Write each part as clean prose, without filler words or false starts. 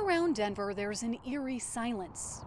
Around Denver, there's an eerie silence.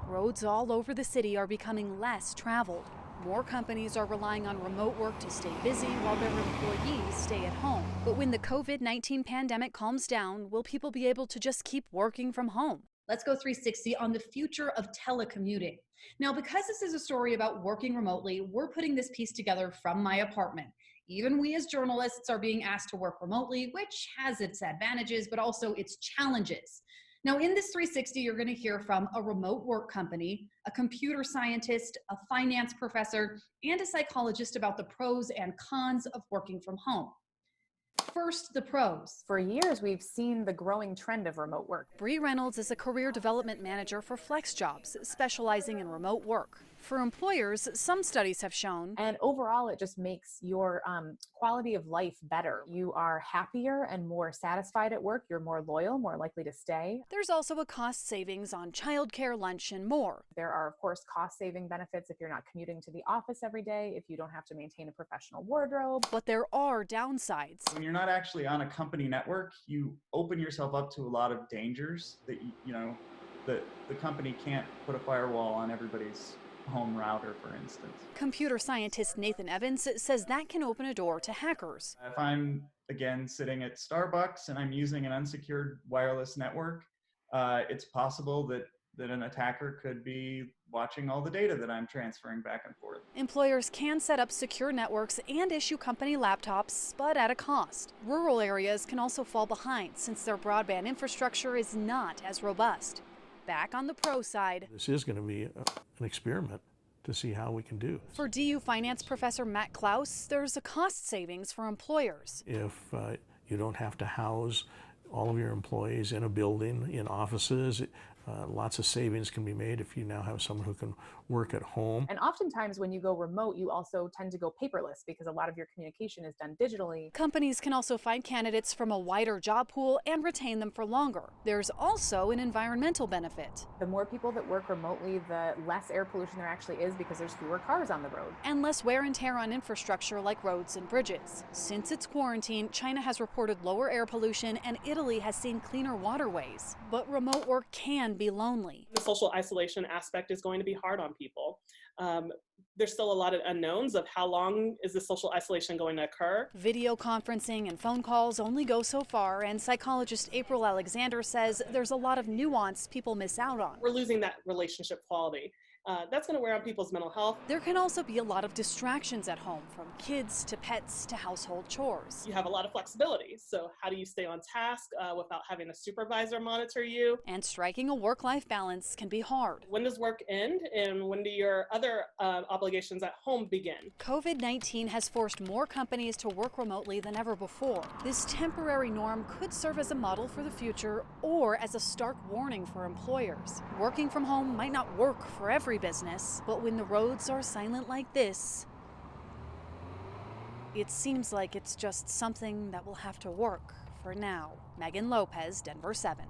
Roads all over the city are becoming less traveled. More companies are relying on remote work to stay busy while their employees stay at home. But when the COVID-19 pandemic calms down, will people be able to just keep working from home? Let's go 360 on the future of telecommuting. Now, because this is a story about working remotely, we're putting this piece together from my apartment. Even we as journalists are being asked to work remotely, which has its advantages, but also its challenges. Now, in this 360, you're going to hear from a remote work company, a computer scientist, a finance professor, and a psychologist about the pros and cons of working from home. First, the pros. For years, we've seen the growing trend of remote work. Bree Reynolds is a career development manager for FlexJobs, specializing in remote work. For employers, some studies have shown, And overall, it just makes your quality of life better. You are happier and more satisfied at work. You're more loyal, more likely to stay. there's also a cost savings on childcare, lunch, and more. There are, of course, cost-saving benefits if you're not commuting to the office every day, if you don't have to maintain a professional wardrobe. But there are downsides. When you're not actually on a company network, you open yourself up to a lot of dangers that the company can't put a firewall on everybody's home router, for instance. Computer scientist Nathan Evans says that can open a door to hackers. If I'm again sitting at Starbucks and I'm using an unsecured wireless network, it's possible that an attacker could be watching all the data that I'm transferring back and forth. Employers can set up secure networks and issue company laptops, but at a cost. Rural areas can also fall behind since their broadband infrastructure is not as robust. Back on the pro side, This is going to be an experiment to see how we can do. for DU finance professor Matt Klaus, there's a cost savings for employers. If you don't have to house all of your employees in a building, in offices, lots of savings can be made if you now have someone who can work at home. And oftentimes, when you go remote, you also tend to go paperless because a lot of your communication is done digitally. Companies can also find candidates from a wider job pool and retain them for longer. There's also an environmental benefit. The more people that work remotely, the less air pollution there actually is because there's fewer cars on the road. And less wear and tear on infrastructure like roads and bridges. Since its quarantine, China has reported lower air pollution and Italy has seen cleaner waterways. But remote work can be lonely. The social isolation aspect is going to be hard on people. There's still a lot of unknowns of how long is the social isolation going to occur. Video conferencing and phone calls only go so far, and psychologist April Alexander says there's a lot of nuance people miss out on. We're losing that relationship quality. That's going to wear on people's mental health. There can also be a lot of distractions at home, from kids to pets to household chores. You have a lot of flexibility. So how do you stay on task without having a supervisor monitor you? And striking a work-life balance can be hard. When does work end and when do your other obligations at home begin? COVID-19 has forced more companies to work remotely than ever before. This temporary norm could serve as a model for the future or as a stark warning for employers. Working from home might not work for every business, but when the roads are silent like this, it seems like it's just something that will have to work for now. Megan Lopez, Denver 7.